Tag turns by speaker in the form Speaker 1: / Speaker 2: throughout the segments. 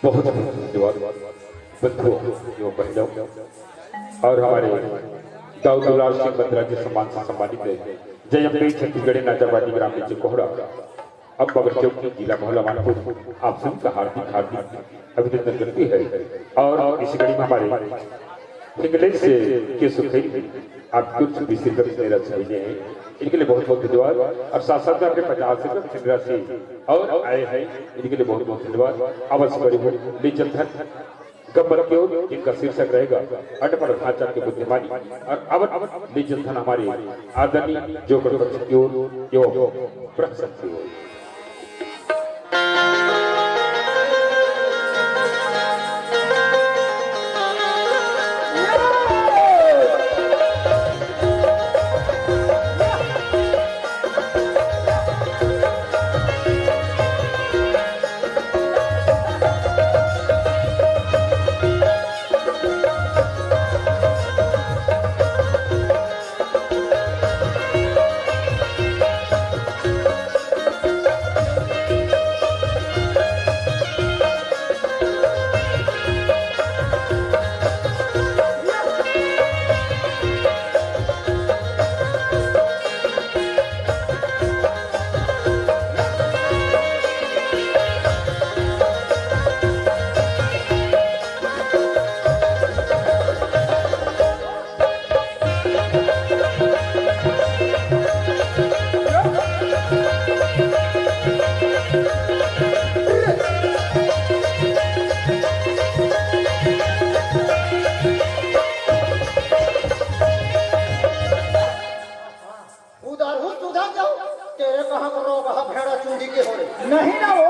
Speaker 1: बहुत धन्यवाद बंधुओं एवं बहनों और हमारे दाऊ दुलार सिंह बंद्रा जी सम्मान से सम्मानित जयम्बे छत्तीसगढ़ नाजाबादी ग्राम नीचे कोहड़ा अब बगर चौकी जिला मोहल्ला मानपुर आप सभी का हार्दिक हार्दिक अभिनंदन करती है। और इस घड़ी में हमारे इंग्लैंड से के सुखई आप कुछ विशेष मेरा समझे हैं, इनके लिए बहुत बहुत धन्यवाद। और साथ साथ में अपने 50 से राशि और आए हैं, इनके लिए बहुत बहुत धन्यवाद। अवश्य बड़ी ले जनधन गब्बर की ओर जिनका शीर्षक रहेगा अटपट ढांचा की बुद्धिमानी और अवध ले जनधन हमारे आदरणीय जो की ओर एवं प्रशंसा की ओर।
Speaker 2: नहीं ना वो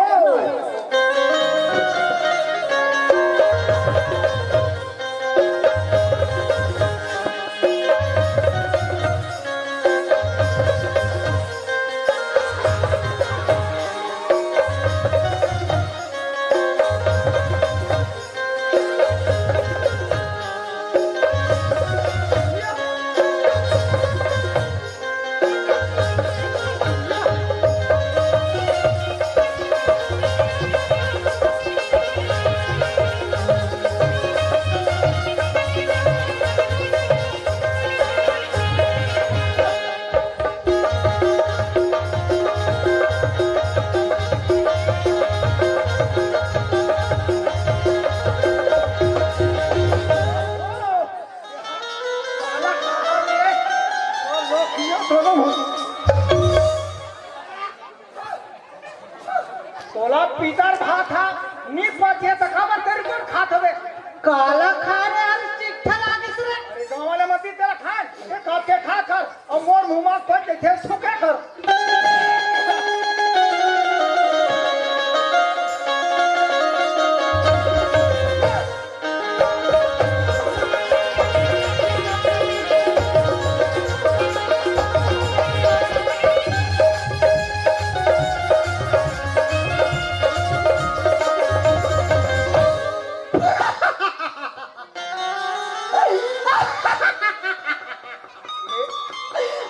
Speaker 2: तोला पीतर भात था नीक बात है तो खबर तेरे को खात हवे
Speaker 3: काला खा रे हम चिट्ठा लागिस रे
Speaker 2: अरे गांव वाले मत तेरा खा ये कब के खा कर और मोर मुंह में पड़ के थे सुके कर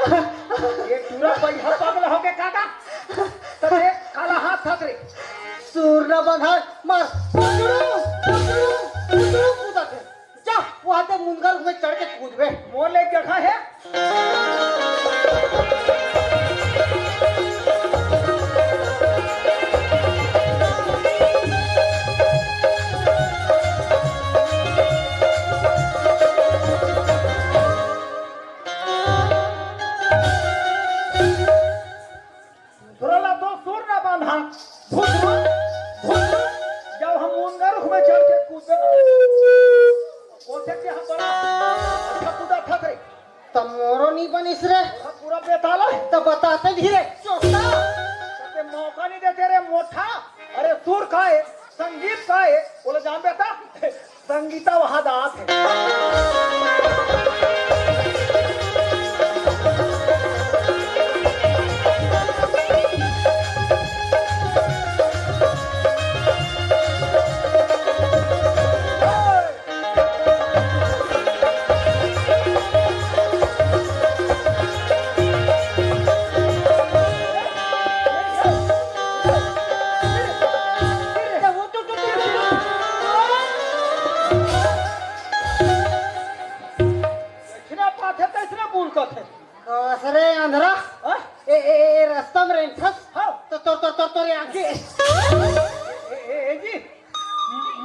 Speaker 2: ये पूरा पैसा पागल हो के काका तब एक काला हाथ था रे
Speaker 3: सूर्य बंधा मार कूदा के जा वहां ते मुनगर में चढ़ के कूद बे
Speaker 2: मोर ले जगह है जब हम मुनगर में चढ़ के कूदे के हम बड़ा अच्छा कूदा था रे
Speaker 3: तब मोरो नहीं बनिस रे
Speaker 2: पूरा बेताला
Speaker 3: तो बताते धीरे चोटा
Speaker 2: ते मौका नहीं देते रे मोठा अरे सुर का है संगीत का है बोले जान बेटा संगीता वहां दात है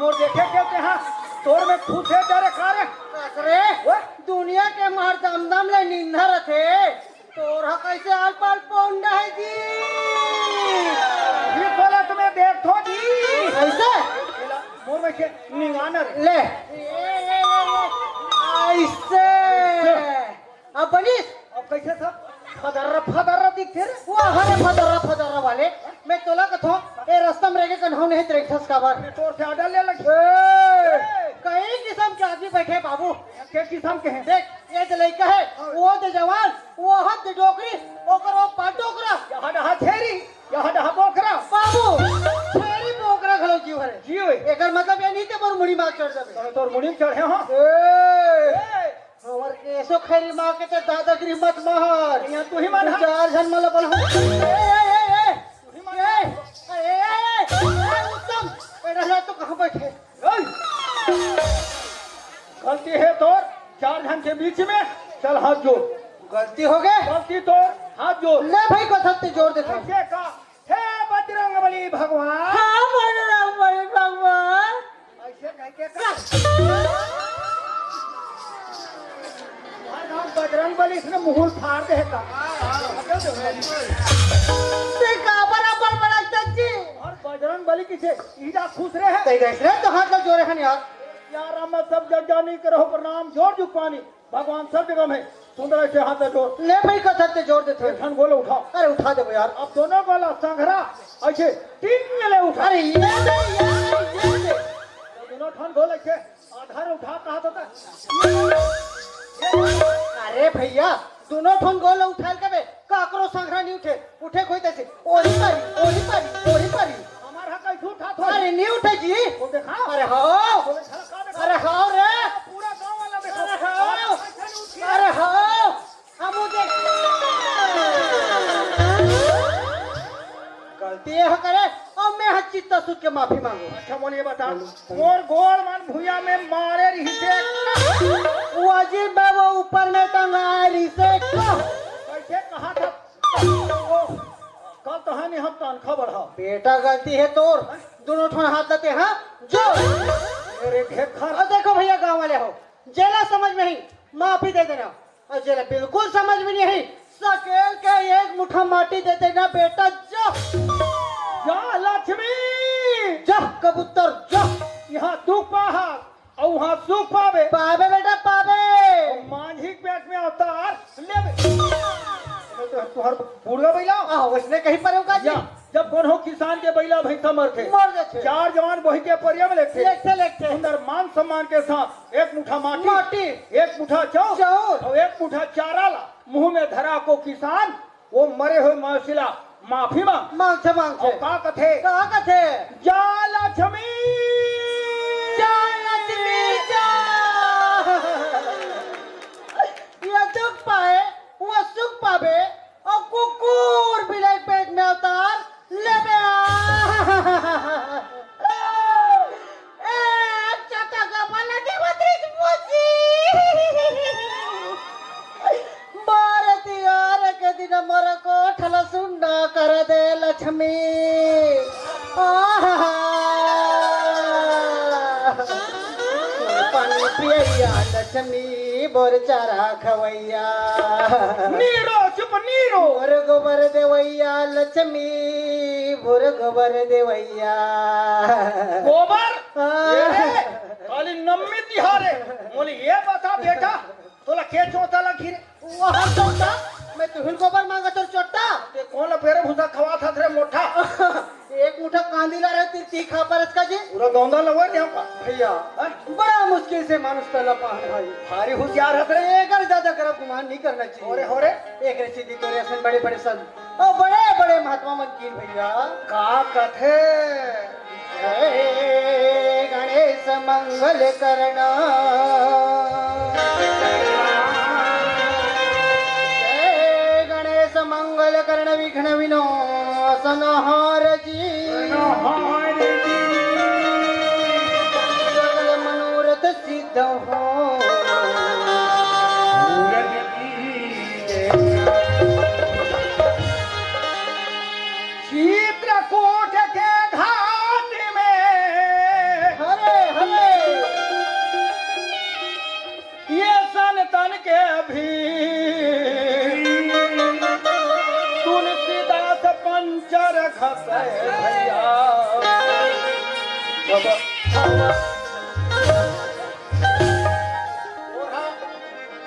Speaker 2: मोर देखे कहते हैं तोर में खुश है तेरे कार्य
Speaker 3: कसरे दुनिया के मार दम दम ले निंदा रथे तोरा कैसे आल पाल पौंडा है जी
Speaker 2: ये बोला तुम्हें देखो जी
Speaker 3: ऐसे
Speaker 2: मोर में के निगानर
Speaker 3: ले ऐसे अब बनीस
Speaker 2: अब कैसे सब फदर दिखते रे
Speaker 3: वो हरे फदरा वाले मैं तोला कथो ए रास्ता में रह के कन्हौ नहीं त्रेखस का बार
Speaker 2: तोर से आडर ले लगे
Speaker 3: कई किस्म के आदमी बैठे बाबू
Speaker 2: के किस्म के हैं
Speaker 3: देख ये तो लड़का है वो तो जवान वो हाथ डोकरी ओकर वो पाट डोकरा
Speaker 2: यहाँ डहा थेरी यहाँ डहा बोकरा
Speaker 3: बाबू छेरी बोकरा खलो जीव हरे
Speaker 2: जीव
Speaker 3: एकर मतलब ये नहीं ते मोर मुड़ी मार चढ़ जाबे
Speaker 2: तोर मुड़ी में चढ़े हां
Speaker 3: हमर केसो खैरी मार के ते दादागिरी मत मार
Speaker 2: यहाँ तू ही मान
Speaker 3: चार जन मल बल ए उत्तम एडा तो कहां बैठे
Speaker 2: गलती है तोर चार जन के बीच में चल हाथ जोड़
Speaker 3: गलती हो गए
Speaker 2: गलती तोर हाथ जोड़
Speaker 3: ले भाई को थत्ते जोड़ दे
Speaker 2: कैसे का हे बजरंगबली भगवान
Speaker 3: हां बजरंगबली भगवान
Speaker 2: ऐसे कह के का बजरंगबली इसने मुंह फाड़ दे का
Speaker 3: ते का बराबर बड़ा चाची
Speaker 2: और बजरंगबली किसे ईजा खुश रहे है
Speaker 3: ते रे तो हाथ का जोड़े हन यार
Speaker 2: यार हम सब जग जानी करो प्रणाम जोर झुक पानी भगवान सब जगह में सुंदर से हाथ जोड़
Speaker 3: ले भाई को थत्ते जोड़ दे थे
Speaker 2: ठन गोले उठाओ
Speaker 3: अरे उठा दे यार
Speaker 2: अब दोनों गोला संघरा ऐसे तीन ले उठा
Speaker 3: अरे ये
Speaker 2: दोनों ठन गोले के आधार उठा कहा था
Speaker 3: अरे भैया दोनों ठन गोल उठाल के बे काकरो संघरा नहीं उठे उठे कोई तैसे ओही पारी
Speaker 2: हमारा कैसे उठा था
Speaker 3: अरे नहीं उठे जी
Speaker 2: वो देखा
Speaker 3: अरे हाँ
Speaker 2: बोले झलका देखा
Speaker 3: अरे हाँ रे
Speaker 2: पूरा गांव वाला देखो
Speaker 3: अरे हाँ हम देख गलती है करे अब मैं हर चित्ता सुध के माफी मांगू
Speaker 2: अच्छा बोलिए बता मोर गोल मन भुया में मारे रही से
Speaker 3: वो अजीब है वो ऊपर में टंगा रही से
Speaker 2: कैसे कहा था कल तो है नहीं हम तनखा बढ़ाओ
Speaker 3: बेटा गलती है तोर दोनों ठोन हाथ लेते हाँ जो
Speaker 2: मेरे घेखर
Speaker 3: और देखो भैया गांव वाले हो जेला समझ में ही माफी दे देना और जेला बिल्कुल समझ में नहीं सकेल के एक मुट्ठा माटी दे देना बेटा जो
Speaker 2: जा लक्ष्मी
Speaker 3: जा कबूतर जा
Speaker 2: यहाँ दुख पाहा और वहाँ सुख पावे
Speaker 3: पावे बेटा पावे
Speaker 2: मांझी पेट में अवतार ले तुहर बुढ़वा बैला
Speaker 3: उसने कहीं पर होगा जी
Speaker 2: जब कोनो किसान के बैला भैंसा मर थे
Speaker 3: मर जाते
Speaker 2: चार जवान वही के परिया में लेते
Speaker 3: लेते
Speaker 2: सुंदर मान सम्मान के साथ एक मुठ्ठा माटी एक मुठ्ठा चाउर और एक मुठ्ठा चारा ला मुंह में धरा को किसान वो मरे हुए मौसिला माफी
Speaker 3: मांगते
Speaker 2: और का कथे जा लक्ष्मी
Speaker 3: जा ये दुख पाए वो सुख पावे और कुकुर बिलाई पेट में अवतार ले बे चटा का बना देवती मोची भारती यार के दिन मर को ठल सुंडा कर दे लक्ष्मी पानी पिया लक्ष्मी बोर चारा खवैया
Speaker 2: नीरो चुप नीरो
Speaker 3: बोर गोबर देवैया लक्ष्मी बोर गोबर देवैया
Speaker 2: गोबर खाली नम्मी तिहारे बोली ये बता बेटा तोला के चोता लगी रे
Speaker 3: वहां चोटा मैं तुहिन गोबर मांगा तो चोटा
Speaker 2: ते कौन फेरे भूसा खवा था रे मोटा
Speaker 3: एक मुठा कांदीला रहती तीखा पर इसका जी
Speaker 2: पूरा गौंदा लगवा दे हमका
Speaker 3: भैया बड़ा मुश्किल से मानुष तला पान भाई
Speaker 2: भारी होशियार है रे
Speaker 3: एक ज्यादा गरब गुमान नहीं करना चाहिए
Speaker 2: हो रे
Speaker 3: एक सीधी तोरे असन बड़े बड़े संत और बड़े बड़े महात्मा मनकीन भैया
Speaker 2: का कथे
Speaker 3: जय गणेश मंगल करना जय गणेश मंगल कर्ण विघ्न विनाशनहार जी सकल मनोरथ सिद्ध हो
Speaker 2: चित्रकूट के घाट में
Speaker 3: हरे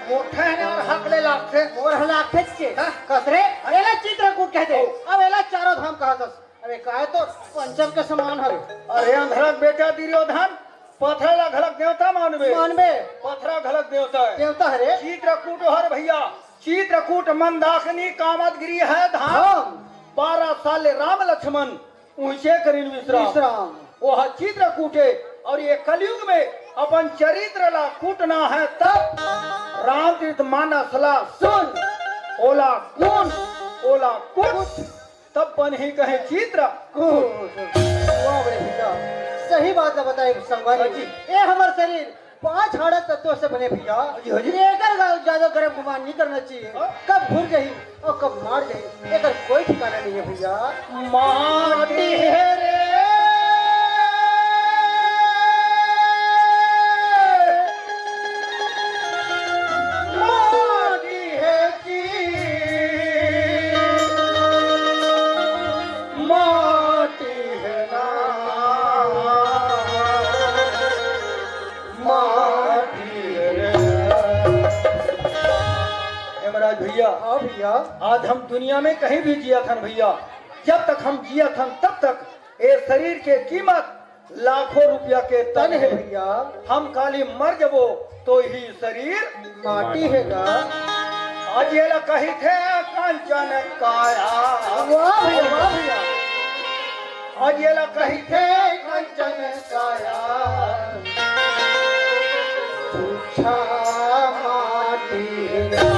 Speaker 2: मोठा आहे और हकले लागते
Speaker 3: मोर हलाखेच के कसरे अरेला चित्रकूट कहते अब एला चारों धाम कहतस अरे काय तो पंचम के समान हवे
Speaker 2: अरे अंधरक बेटा दुर्योधन पथरा घलक देवता मानवे
Speaker 3: मानबे
Speaker 2: पथरा घलक देवता है
Speaker 3: देवता हरे
Speaker 2: चित्रकूट हर भैया चित्रकूट मंदाकिनी कामदगिरी है धाम
Speaker 3: धाम
Speaker 2: 12 साल राम लक्ष्मण ऊंचे करीन विश्राम
Speaker 3: विश्राम
Speaker 2: वो है चित्रकूट है और ये कलयुग में अपन चरित्र ला कूटना है तब रामतीर्थ मानस ला सुन ओला गुण ओला कुट तब बन ही कहे चित्र
Speaker 3: वाह बड़े भैया सही बात है बताए संगवारी ये हमार शरीर 5 हाड़ा तत्वों से बने भैया एकर ज्यादा गर्म गुमान नहीं करना चाहिए कब घुर जाही और कब मार जाही एकर कोई ठिकाना नहीं है भैया
Speaker 2: माटी है रे माटी है की माटी है ना माटी है रे हेमराज भैया
Speaker 3: हाँ भैया
Speaker 2: आज हम दुनिया में कहीं भी जिया थन भैया जब तक हम जिया थन तब तक ये शरीर के कीमत लाखों रुपया के
Speaker 3: तन है भैया
Speaker 2: हम खाली मर जबो तो ही शरीर
Speaker 3: माटी है गा
Speaker 2: आज ये कही थे कंचन काया
Speaker 3: वाह भैया
Speaker 2: आज ये कही थे कंचन काया
Speaker 3: पूछा माटी है गा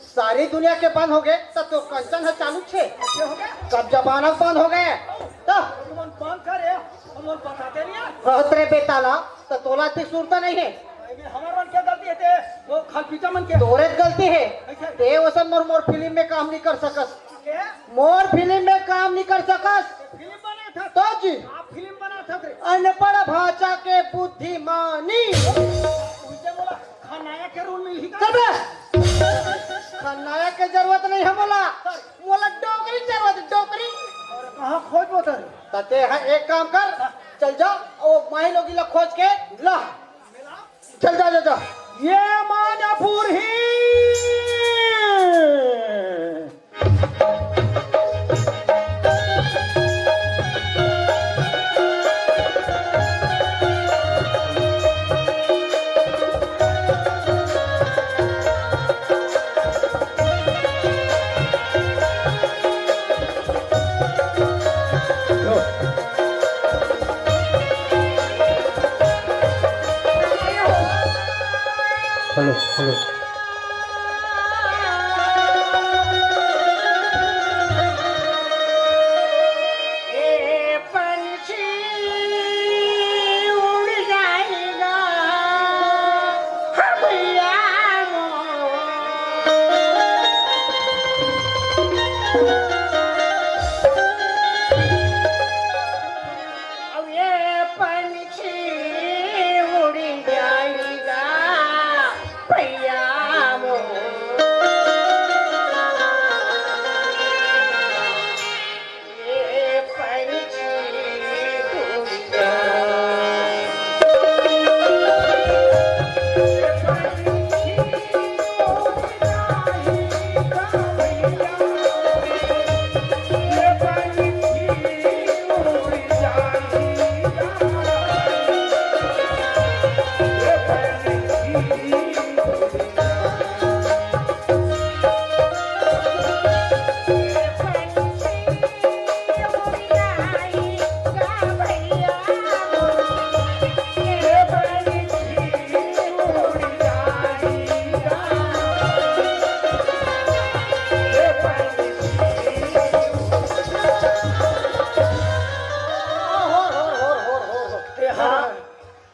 Speaker 3: सारी दुनिया के बंद हो गए तब तो कंचन है चालू छे कब जबानक बंद हो गए तो
Speaker 2: बंद करे हम बताते नहीं
Speaker 3: कहतरे बेताला तो तोला ती सुरता नहीं है
Speaker 2: हमारे मन क्या गलती है वो खलपीचा मन के
Speaker 3: तोरे गलती है ते वसन मोर फिल्म में काम नहीं कर सकस मोर फिल्म में काम नहीं कर सकस
Speaker 2: फिल्म बना था
Speaker 3: तो जी
Speaker 2: आप फिल्म बना था
Speaker 3: अनपढ़ भाषा के बुद्धिमानी
Speaker 2: उनसे बोला खनाया के रोल में ही
Speaker 3: चल खलनायक के जरूरत नहीं है बोला डोकरी जरूरत डोकरी
Speaker 2: और कहाँ खोज बोतर
Speaker 3: तते है एक काम कर चल जा ओ माही लोगी ला खोज के ला चल जा जा, जा।
Speaker 2: ये मानपुर ही हेलो हेलो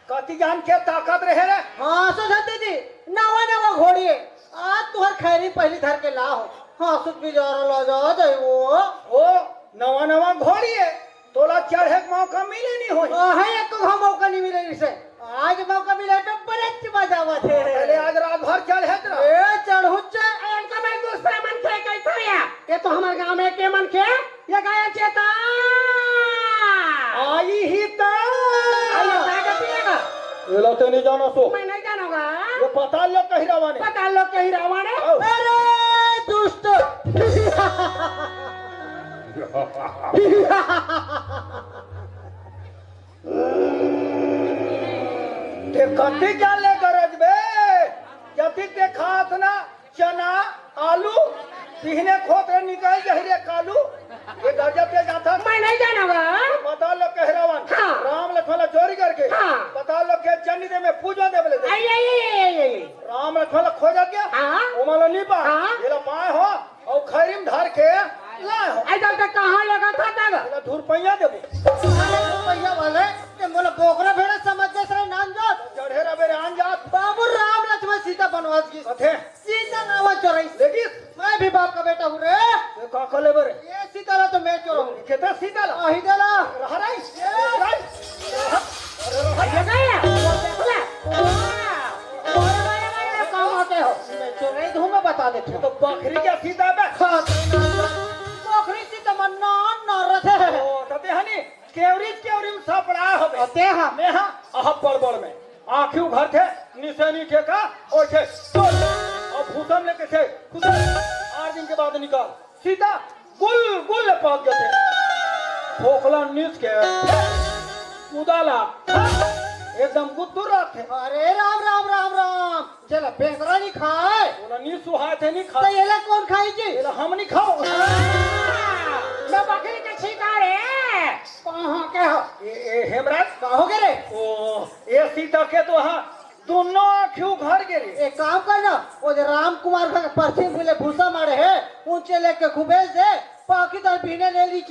Speaker 2: कति जान के ताकत रहे रे।
Speaker 3: हाँ सो धरती थी नवा नवा घोड़ी है आज तुहर खैरी पहली धर के ला हो। हाँ सुत भी जा रहा जा दे वो
Speaker 2: नवा नवा घोड़ी है तोला चढ़े के मौका मिले नहीं हो।
Speaker 3: है एक को मौका नहीं मिले इसे आज मौका मिला तो बड़े मजा आवा थे।
Speaker 2: पहले आज रात भर चढ़े तेरा
Speaker 3: ए चढ़ू चे
Speaker 4: इनका मैं दूसरा मन थे कैसा या ये तो हमारे गांव में के मन थे ये गाया चेता
Speaker 2: आई ही ता
Speaker 4: आइए ताकत पिएगा
Speaker 2: ये लोटे नहीं जाना सो
Speaker 4: मैं नहीं जानूंगा
Speaker 2: ये पता लो कहीं रवाने
Speaker 4: पता लो कहीं रावण
Speaker 3: अरे दुष्ट
Speaker 2: ते कति जाले गरज बे जति ते खात ना चना आलू पीने खोते निकल जहरे कालू ये गरज पे जाता
Speaker 4: मैं नहीं जानूंगा
Speaker 2: पता लो कह रवन
Speaker 4: हाँ।
Speaker 2: राम लक्ष्मण चोरी करके
Speaker 4: हाँ।
Speaker 2: पता लो के चन्नी दे में पूजा दे बोले
Speaker 4: आई आई आई आई
Speaker 2: राम लक्ष्मण खोजा गया
Speaker 4: हाँ।
Speaker 2: ओमालो नीपा
Speaker 4: हाँ।
Speaker 2: येला पाए हो और खैरिम धर के लाए हो
Speaker 4: आई तो कहां लगा था तागा
Speaker 2: येला धूर पैया देबो
Speaker 3: पैसा वाले के मोला बोकरा भेड़ा समझ के सरे नाम जात
Speaker 2: चढ़े रे बेरे आन जात
Speaker 3: बाबू राम लक्ष्मण सीता बनवास की
Speaker 2: कथे
Speaker 3: सीता नावा चोरई
Speaker 2: लेकिन
Speaker 3: मैं भी बाप का बेटा हूँ रे
Speaker 2: ये का कले बरे
Speaker 3: ये सीता ला तो मैं चोर हूँ
Speaker 2: केता सीता ला
Speaker 3: आही देला
Speaker 2: रहा राई
Speaker 4: ये गया बोला और वाला काम होते हो
Speaker 3: मैं चोरई हूँ मैं बता देती हूँ
Speaker 2: तो बकरी क्या सीता बे
Speaker 3: पोखरी सीता मन न रथे
Speaker 2: ओ तते हनी केवरी सपड़ा होबे
Speaker 3: अते हा
Speaker 2: में हां अह बड़ में आंखियों घर थे निशानी के का और थे तोल और भूतम लेके थे खुद 8 दिन के बाद निकाल सीधा गुल पक गए थे खोखला नीच के उदाला एकदम गुद्दू रखे
Speaker 3: अरे राम राम राम राम चला बेंगरा नहीं खाए
Speaker 2: बोला नी सुहाए थे नहीं खा
Speaker 3: तो ये ला कौन खाई जी
Speaker 2: बोला हम नहीं खाओ
Speaker 4: मैं बकरी के शिकार है
Speaker 3: कहाँ के हो
Speaker 2: ये हेमराज
Speaker 3: कहोगे रे
Speaker 2: ओ ये सीता के तो हां दोनों आंखियों घर गेली
Speaker 3: एक काम करना वो जो राम कुमार का पर्ची मिले भूसा मारे है ऊंचे लेके खुबेज दे बाकी तो पीने ले नीच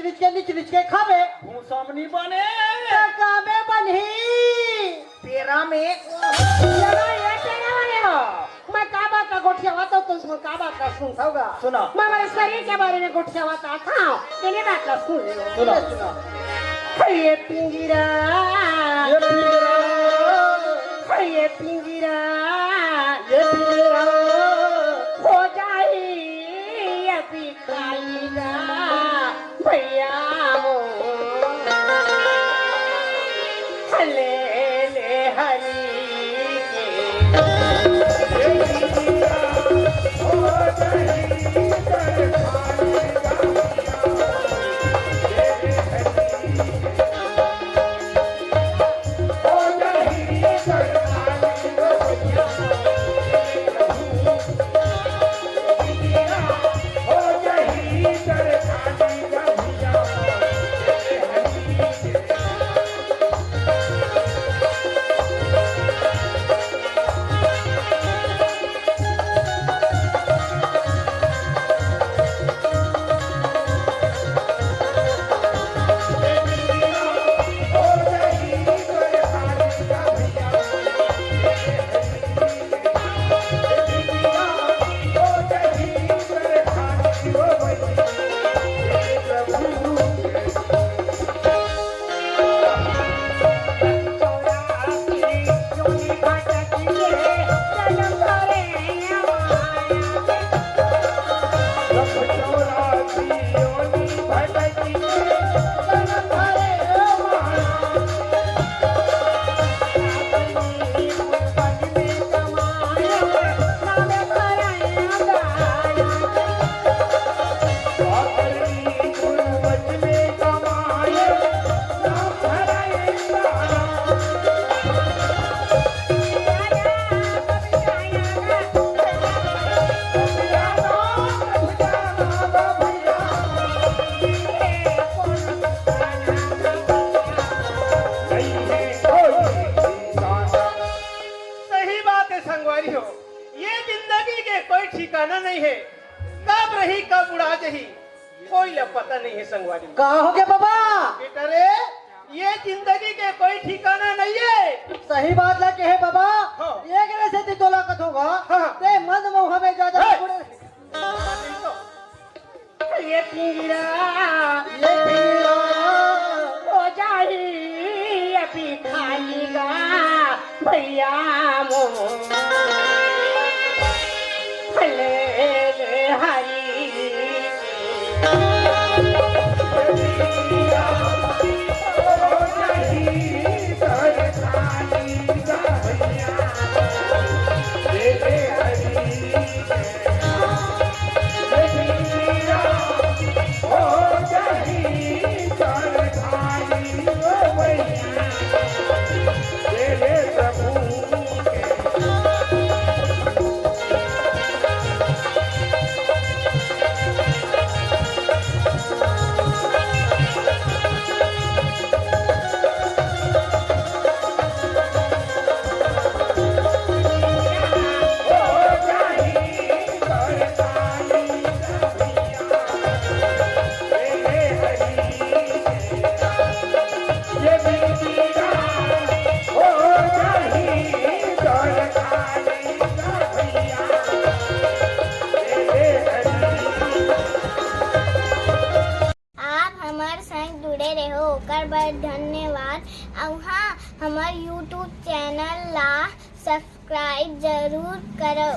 Speaker 3: के खावे
Speaker 2: सामनी बने
Speaker 3: कामे बनी
Speaker 2: तेरा में
Speaker 4: चलो ये तेरे वाले हो मैं काबा का गोठिया तो तुम काबा का सुनता
Speaker 2: सुना
Speaker 4: मैं हमारे शरीर के बारे में गोठिया था मैंने बात का सुन
Speaker 2: सुना
Speaker 4: ये पिंजरा
Speaker 2: ये पिंजरा
Speaker 4: ये पिंजरा
Speaker 3: ये पिंजरा
Speaker 4: हो जाई अभी खाईगा भैया ले ले हरी
Speaker 5: ठिकाना नहीं है, कब रही कब उड़ा जही कोई ला पता नहीं है संगवारी।
Speaker 3: का हो गया बाबा?
Speaker 5: बेटा रे, ये जिंदगी के कोई ठिकाना नहीं है।
Speaker 3: सही बात ला के है बाबा।
Speaker 5: हाँ।
Speaker 3: ये करे से ती तोला कथ होगा।
Speaker 5: हाँ।
Speaker 3: ते मन मोह में ज्यादा
Speaker 5: है।
Speaker 4: ये पिंजरा
Speaker 3: ये पिंजरा
Speaker 4: हो जाही अभी खाएगा भैया मोह ले ले हरी
Speaker 6: जुड़े रहो ओकर बर धन्यवाद। और हाँ, हमार YouTube चैनल ला सब्सक्राइब जरूर करो।